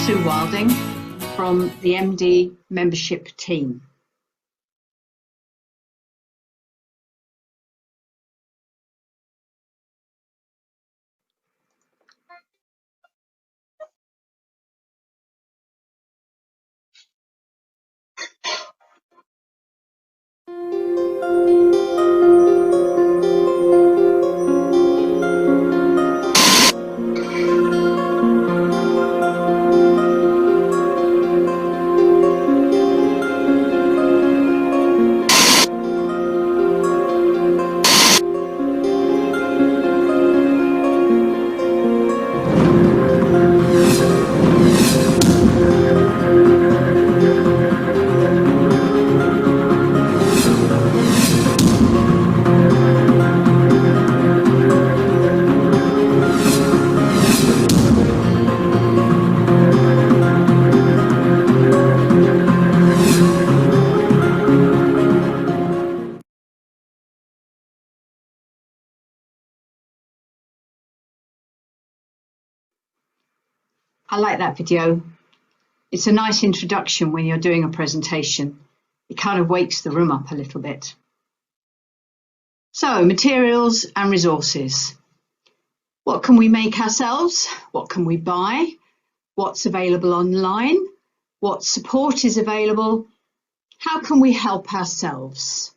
Sue Wilding from the MD membership team. I like that video. It's a nice introduction when you're doing a presentation. It kind of wakes the room up a little bit. So, materials and resources. What can we make ourselves? What can we buy? What's available online? What support is available? How can we help ourselves?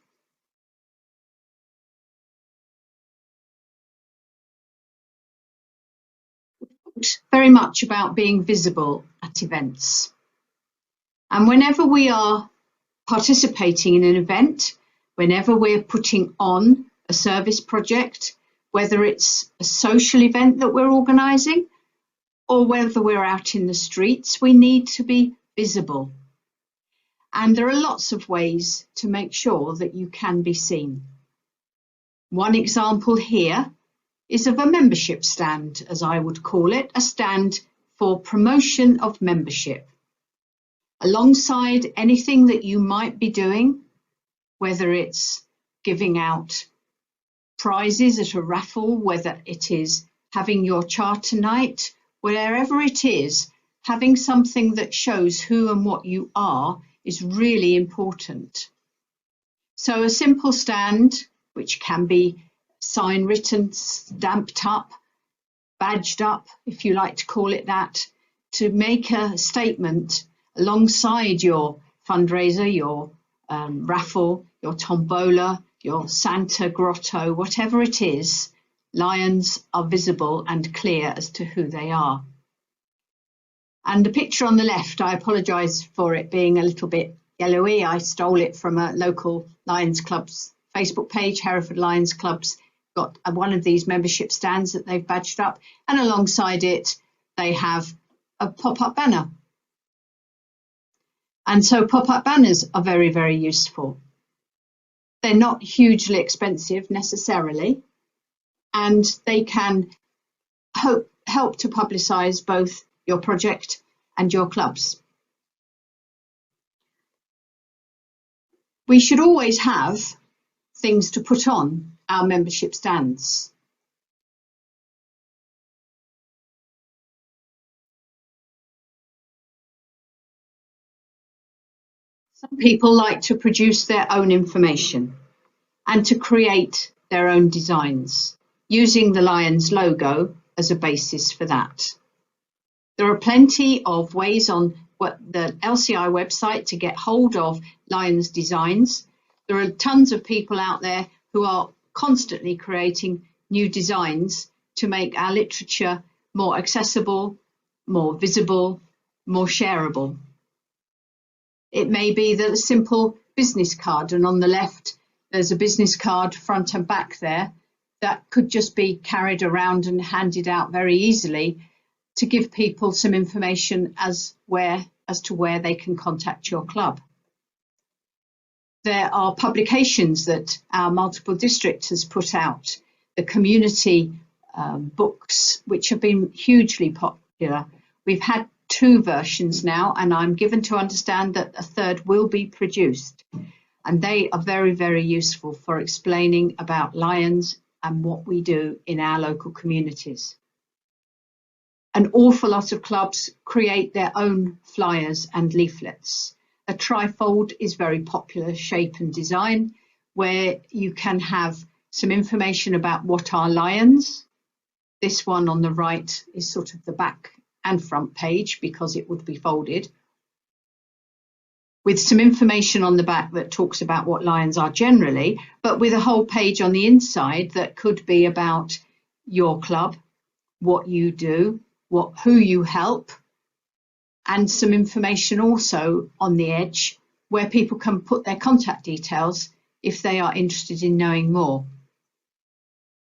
Very much about being visible at events. And whenever we are participating in an event, whenever we're putting on a service project, whether it's a social event that we're organising or whether we're out in the streets, we need to be visible. And there are lots of ways to make sure that you can be seen. One example here is of a membership stand, as I would call it, a stand for promotion of membership. Alongside anything that you might be doing, whether it's giving out prizes at a raffle, whether it is having your charter night, wherever it is, having something that shows who and what you are is really important. So a simple stand, which can be sign written, stamped up, badged up, if you like to call it that, to make a statement alongside your fundraiser, your raffle, your tombola, your Santa grotto, whatever it is, lions are visible and clear as to who they are. And the picture on the left, I apologise for it being a little bit yellowy. I stole it from a local Lions Club's Facebook page, Hereford Lions Club's got one of these membership stands that they've badged up, and alongside it they have a pop-up banner. And so pop-up banners are very, very useful. They're not hugely expensive necessarily, and they can help to publicise both your project and your clubs. We should always have things to put on our membership stands. Some people like to produce their own information and to create their own designs, using the Lions logo as a basis for that. There are plenty of ways on the LCI website to get hold of Lions designs. There are tons of people out there who are constantly creating new designs to make our literature more accessible, more visible, more shareable. It may be that a simple business card, and on the left there's a business card front and back there that could just be carried around and handed out very easily to give people some information as to where they can contact your club. There are publications that our multiple district has put out, the community books, which have been hugely popular. We've had 2 versions now, and I'm given to understand that a 3rd will be produced. And they are very, very useful for explaining about Lions and what we do in our local communities. An awful lot of clubs create their own flyers and leaflets. A trifold is very popular shape and design, where you can have some information about what are lions. This one on the right is sort of the back and front page because it would be folded, with some information on the back that talks about what lions are generally, but with a whole page on the inside that could be about your club, what you do, who you help, and some information also on the edge where people can put their contact details if they are interested in knowing more.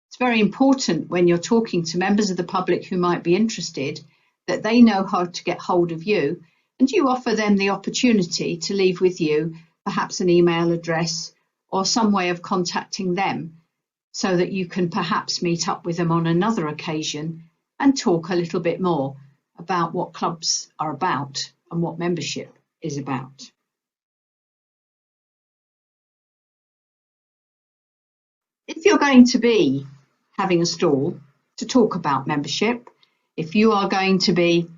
It's very important when you're talking to members of the public who might be interested that they know how to get hold of you, and you offer them the opportunity to leave with you perhaps an email address or some way of contacting them so that you can perhaps meet up with them on another occasion and talk a little bit more about what clubs are about and what membership is about. If you're going to be having a stall to talk about membership, if you are going to be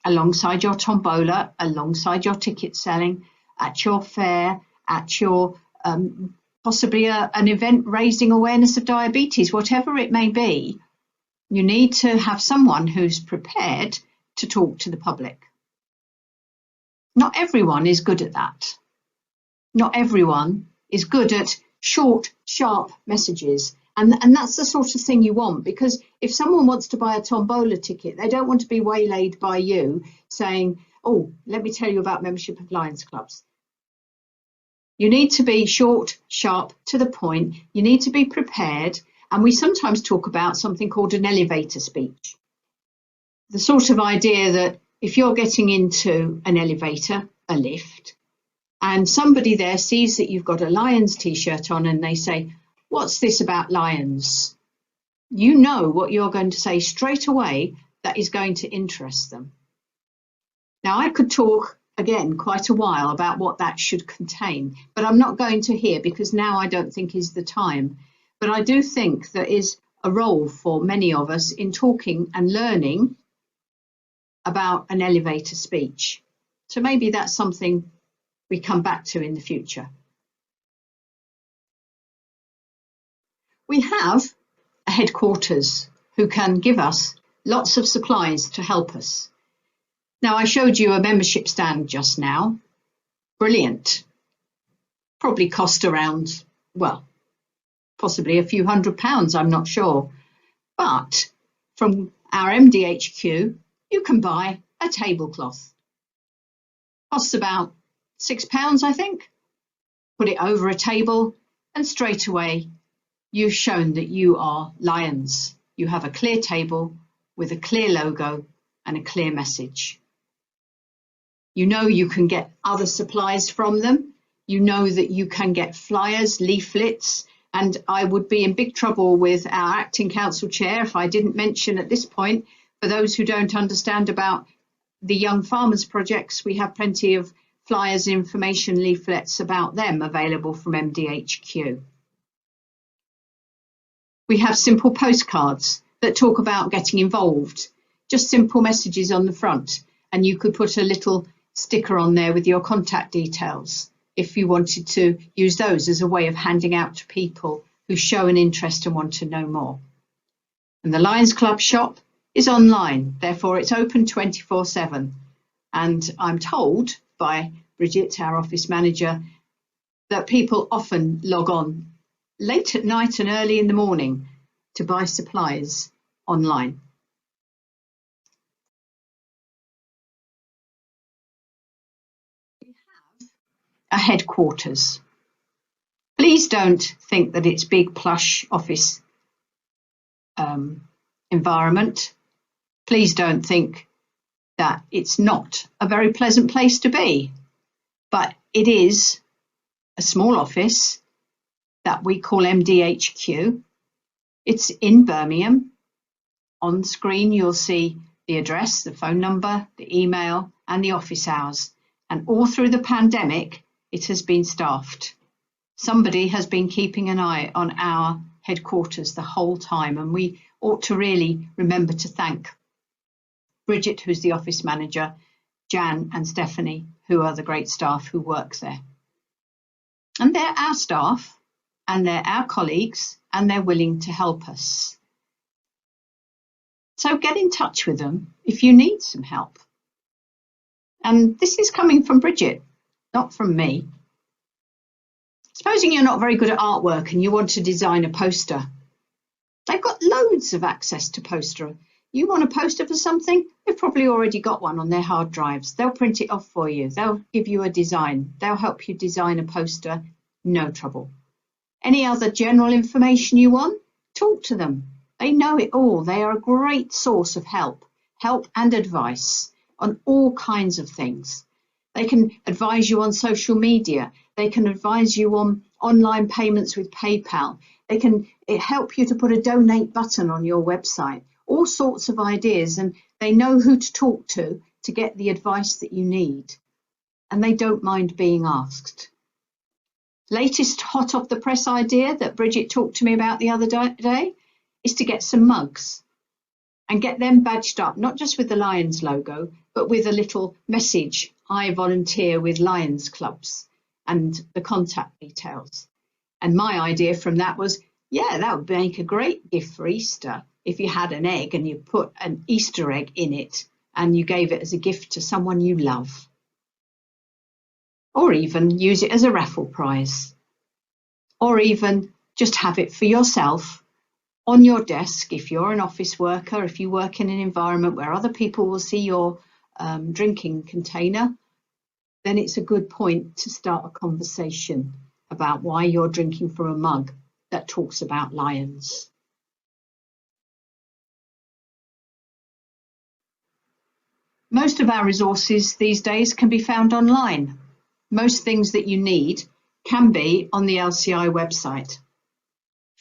alongside your tombola, alongside your ticket selling, at your fair, at your possibly an event raising awareness of diabetes, whatever it may be, you need to have someone who's prepared to talk to the public. Not everyone is good at that. Not everyone is good at short, sharp messages. And that's the sort of thing you want, because if someone wants to buy a tombola ticket, they don't want to be waylaid by you saying, oh, let me tell you about membership of Lions clubs. You need to be short, sharp, to the point. You need to be prepared. And we sometimes talk about something called an elevator speech. The sort of idea that if you're getting into an elevator, a lift, and somebody there sees that you've got a Lions t-shirt on and they say, what's this about lions? You know what you're going to say straight away that is going to interest them. Now, I could talk again quite a while about what that should contain, but I'm not going to here because now I don't think is the time. But I do think there is a role for many of us in talking and learning about an elevator speech. So maybe that's something we come back to in the future. We have a headquarters who can give us lots of supplies to help us. Now, I showed you a membership stand just now. Brilliant. Probably cost around, well, possibly a few £100, I'm not sure. But from our MDHQ, you can buy a tablecloth. Costs about £6, I think. Put it over a table and straight away you've shown that you are Lions. You have a clear table with a clear logo and a clear message. You know you can get other supplies from them. You know that you can get flyers, leaflets, and I would be in big trouble with our acting council chair if I didn't mention at this point, for those who don't understand about the Young Farmers projects, we have plenty of flyers, information, leaflets about them available from MDHQ. We have simple postcards that talk about getting involved, just simple messages on the front, and you could put a little sticker on there with your contact details if you wanted to use those as a way of handing out to people who show an interest and want to know more. And the Lions Club shop is online, therefore it's open 24/7. And I'm told by Bridget, our office manager, that people often log on late at night and early in the morning to buy supplies online. We have a headquarters. Please don't think that it's big plush office environment. Please don't think that it's not a very pleasant place to be, but it is a small office that we call MDHQ. It's in Birmingham. On screen you'll see the address, the phone number, the email and the office hours, and all through the pandemic it has been staffed. Somebody has been keeping an eye on our headquarters the whole time, and we ought to really remember to thank Bridget, who's the office manager, Jan and Stephanie, who are the great staff who work there. And they're our staff and they're our colleagues and they're willing to help us. So get in touch with them if you need some help. And this is coming from Bridget, not from me. Supposing you're not very good at artwork and you want to design a poster. They've got loads of access to poster. You want a poster for something? They've probably already got one on their hard drives. They'll print it off for you. They'll give you a design. They'll help you design a poster. No trouble. Any other general information you want? Talk to them. They know it all. They are a great source of help and advice on all kinds of things. They can advise you on social media. They can advise you on online payments with PayPal. They can help you to put a donate button on your website. All sorts of ideas, and they know who to talk to get the advice that you need. And they don't mind being asked. Latest hot off the press idea that Bridget talked to me about the other day is to get some mugs and get them badged up, not just with the Lions logo, but with a little message, I volunteer with Lions clubs, and the contact details. And my idea from that was, yeah, that would make a great gift for Easter if you had an egg and you put an Easter egg in it and you gave it as a gift to someone you love. Or even use it as a raffle prize. Or even just have it for yourself on your desk. If you're an office worker, if you work in an environment where other people will see your drinking container, then it's a good point to start a conversation about why you're drinking from a mug that talks about lions. Most of our resources these days can be found online. Most things that you need can be on the LCI website.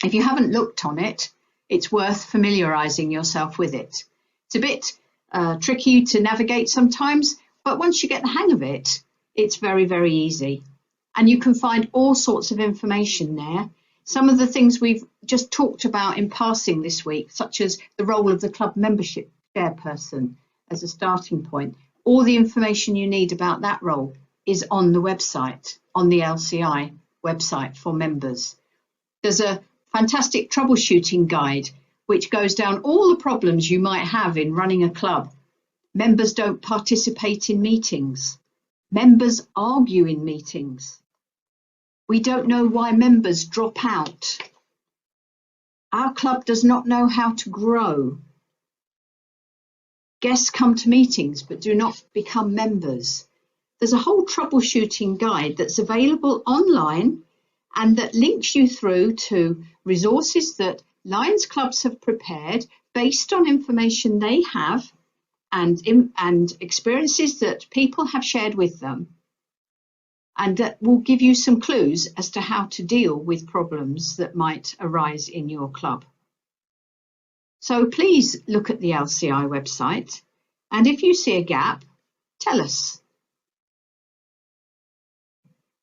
If you haven't looked on it, it's worth familiarising yourself with it. It's a bit tricky to navigate sometimes, but once you get the hang of it, it's very, very easy. And you can find all sorts of information there. Some of the things we've just talked about in passing this week, such as the role of the club membership chairperson as a starting point, all the information you need about that role is on the website, on the LCI website for members. There's a fantastic troubleshooting guide which goes down all the problems you might have in running a club. Members don't participate in meetings. Members argue in meetings. We don't know why members drop out. Our club does not know how to grow. Guests come to meetings but do not become members. There's a whole troubleshooting guide that's available online and that links you through to resources that Lions clubs have prepared based on information they have and experiences that people have shared with them, and that will give you some clues as to how to deal with problems that might arise in your club. So please look at the LCI website, and if you see a gap, tell us.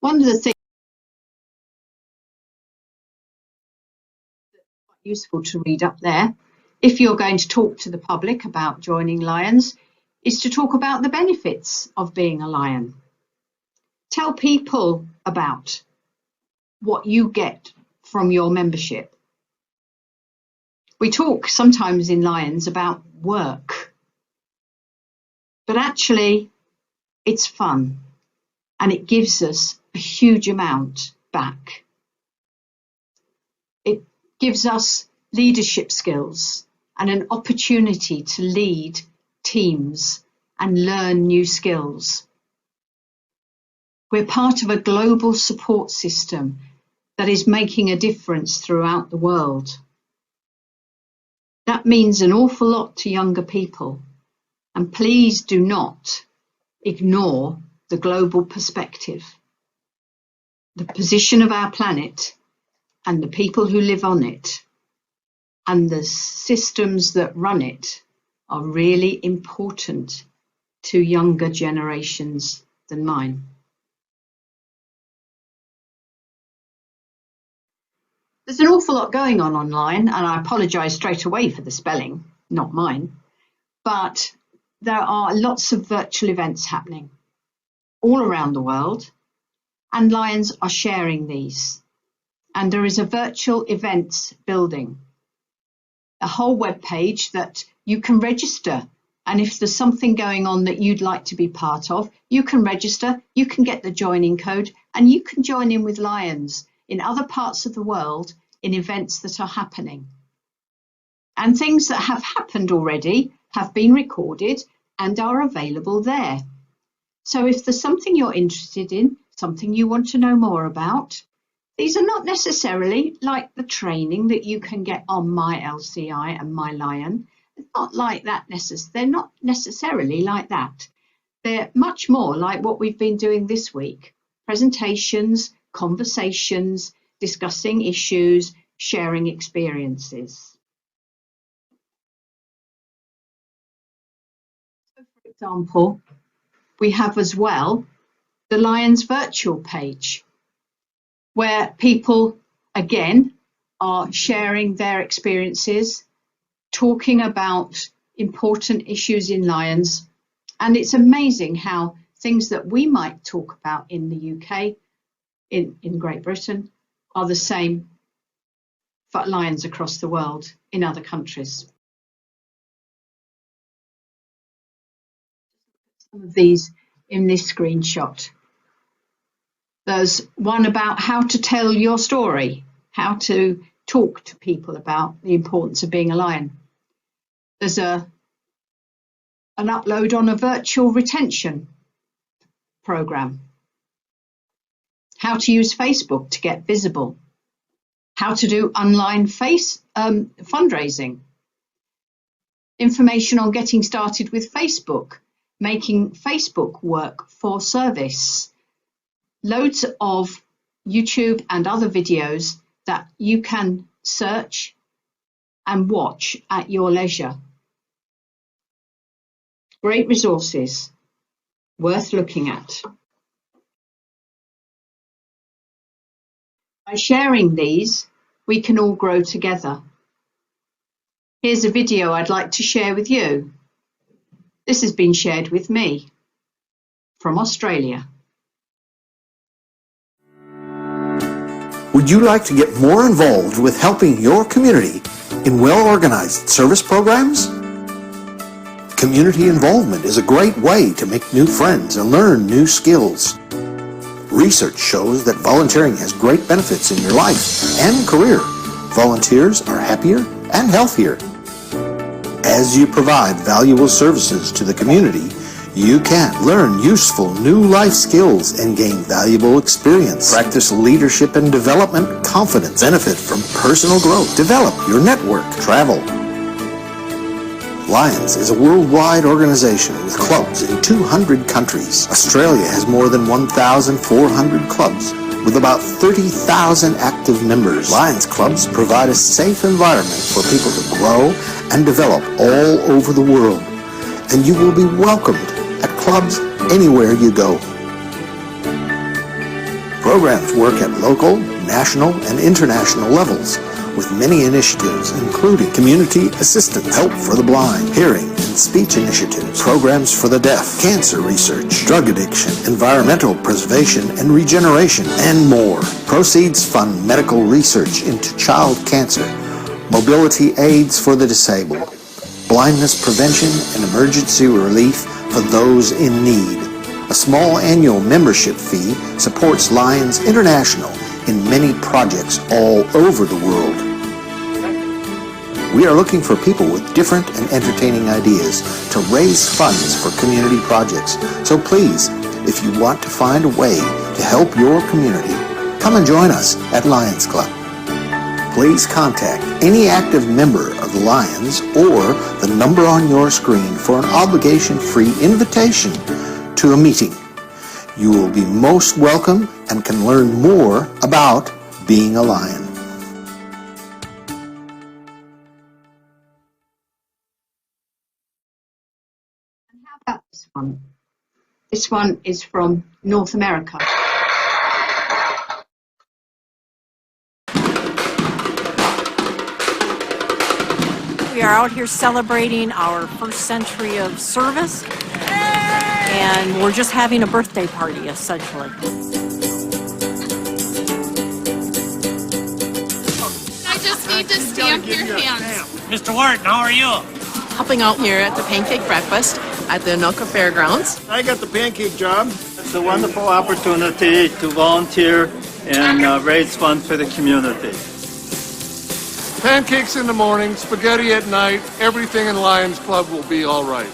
One of the things that's useful to read up there, if you're going to talk to the public about joining Lions, is to talk about the benefits of being a Lion. Tell people about what you get from your membership. We talk sometimes in Lions about work, but actually it's fun and it gives us a huge amount back. It gives us leadership skills and an opportunity to lead teams and learn new skills. We're part of a global support system that is making a difference throughout the world. That means an awful lot to younger people, and please do not ignore the global perspective. The position of our planet and the people who live on it and the systems that run it are really important to younger generations than mine. There's an awful lot going on online, and I apologise straight away for the spelling, not mine. But there are lots of virtual events happening all around the world, and Lions are sharing these. And there is a virtual events building, a whole web page that you can register. And if there's something going on that you'd like to be part of, you can register, you can get the joining code, and you can join in with Lions in other parts of the world in events that are happening. And things that have happened already have been recorded and are available there. So if there's something you're interested in, something you want to know more about, these are not necessarily like the training that you can get on My LCI and My Lion. Not like that. They're not necessarily like that. They're much more like what we've been doing this week. Presentations, conversations, discussing issues, sharing experiences. So for example, we have as well the Lions virtual page, where people, again, are sharing their experiences, talking about important issues in Lions. And it's amazing how things that we might talk about in the UK, in Great Britain, are the same for Lions across the world in other countries. Some of these in this screenshot. There's one about how to tell your story, how to talk to people about the importance of being a Lion. There's an upload on a virtual retention program. How to use Facebook to get visible. How to do online fundraising. Information on getting started with Facebook, making Facebook work for service. Loads of YouTube and other videos that you can search and watch at your leisure. Great resources, worth looking at. By sharing these, we can all grow together. Here's a video I'd like to share with you. This has been shared with me from Australia. Would you like to get more involved with helping your community in well-organized service programs? Community involvement is a great way to make new friends and learn new skills. Research shows that volunteering has great benefits in your life and career. Volunteers are happier and healthier. As you provide valuable services to the community, you can learn useful new life skills and gain valuable experience. Practice leadership and development confidence. Benefit from personal growth. Develop your network. Travel. Lions is a worldwide organization with clubs in 200 countries. Australia has more than 1,400 clubs with about 30,000 active members. Lions clubs provide a safe environment for people to grow and develop all over the world, and you will be welcomed at clubs anywhere you go. Programs work at local, national, and international levels with many initiatives including community assistance, help for the blind, hearing and speech initiatives, programs for the deaf, cancer research, drug addiction, environmental preservation and regeneration, and more. Proceeds fund medical research into child cancer, mobility aids for the disabled, blindness prevention and emergency relief for those in need. A small annual membership fee supports Lions International in many projects all over the world. We are looking for people with different and entertaining ideas to raise funds for community projects. So please, if you want to find a way to help your community, come and join us at Lions Club. Please contact any active member of the Lions or the number on your screen for an obligation-free invitation to a meeting. You will be most welcome and can learn more about being a Lion. And how about this one? This one is from North America. We are out here celebrating our first century of service, and we're just having a birthday party, essentially. I just need to stamp your hands. Mr. Wharton, how are you? Helping out here at the pancake breakfast at the Anoka Fairgrounds. I got the pancake job. It's a wonderful opportunity to volunteer and raise funds for the community. Pancakes in the morning, spaghetti at night, everything in Lions Club will be all right.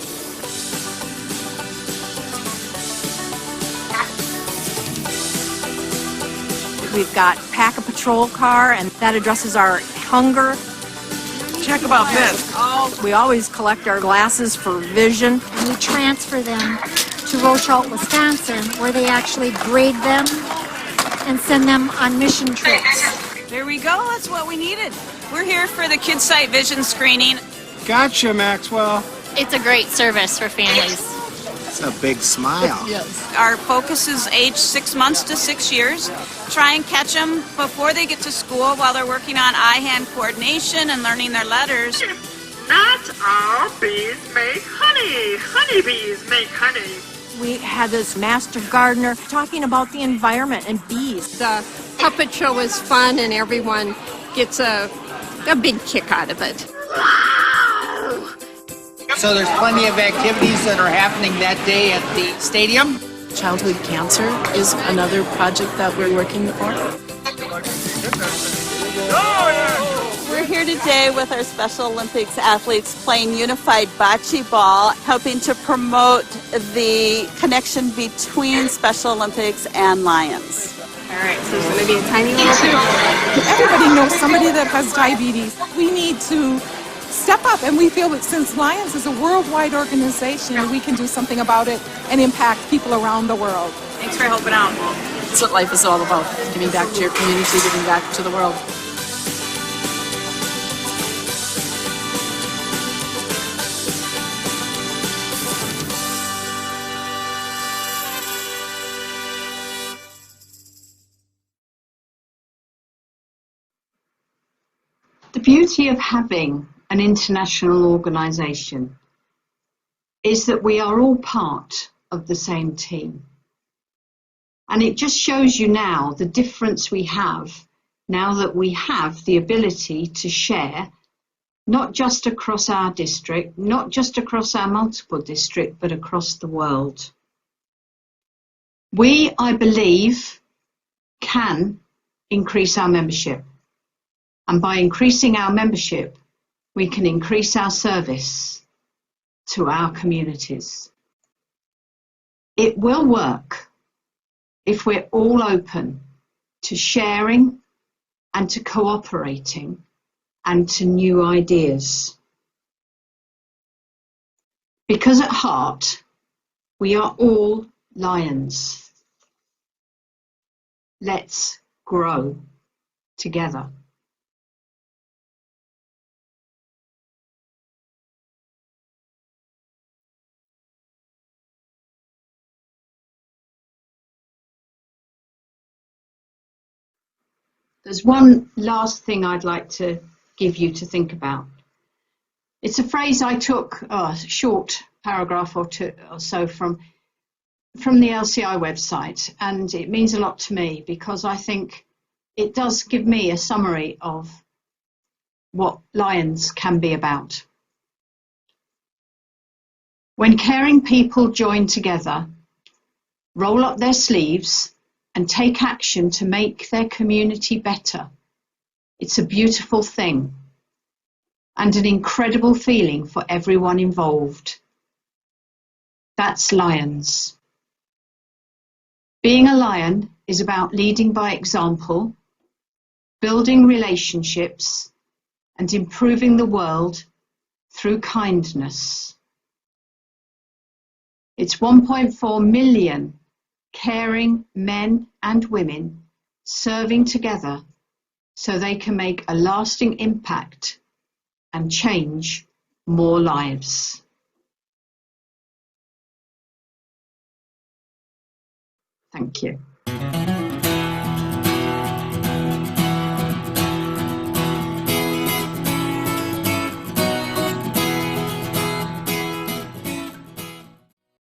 We've got Pack a Patrol car, and that addresses our hunger. Check about this. We always collect our glasses for vision. And we transfer them to Rochelle, Wisconsin, where they actually grade them and send them on mission trips. There we go. That's what we needed. We're here for the Kids Sight Vision screening. Gotcha, Maxwell. It's a great service for families. It's a big smile. Yes. Our focus is age 6 months to 6 years. Try and catch them before they get to school while they're working on eye-hand coordination and learning their letters. Not all bees make honey. Honeybees make honey. We had this master gardener talking about the environment and bees. The puppet show is fun and everyone gets a big kick out of it. So there's plenty of activities that are happening that day at the stadium. Childhood cancer is another project that we're working for. We're here today with our Special Olympics athletes playing unified bocce ball, helping to promote the connection between Special Olympics and Lions. All right, so there's going to be a tiny little bit. Everybody knows somebody that has diabetes. We need to step up, and we feel that since Lions is a worldwide organization, we can do something about it and impact people around the world. Thanks for helping out. That's what life is all about, giving back to your community, giving back to the world. The beauty of having an international organisation is that we are all part of the same team. And it just shows you now the difference we have now that we have the ability to share, not just across our district, not just across our multiple district, but across the world. We, I believe, can increase our membership. And by increasing our membership, we can increase our service to our communities. It will work if we're all open to sharing and to cooperating and to new ideas. Because at heart, we are all Lions. Let's grow together. There's one last thing I'd like to give you to think about. It's a phrase I took, a short paragraph or two or so from the LCI website, and it means a lot to me because I think it does give me a summary of what Lions can be about. When caring people join together, roll up their sleeves, and take action to make their community better, it's a beautiful thing and an incredible feeling for everyone involved. That's Lions. Being a Lion is about leading by example, building relationships, and improving the world through kindness. It's 1.4 million caring men and women serving together so they can make a lasting impact and change more lives. Thank you.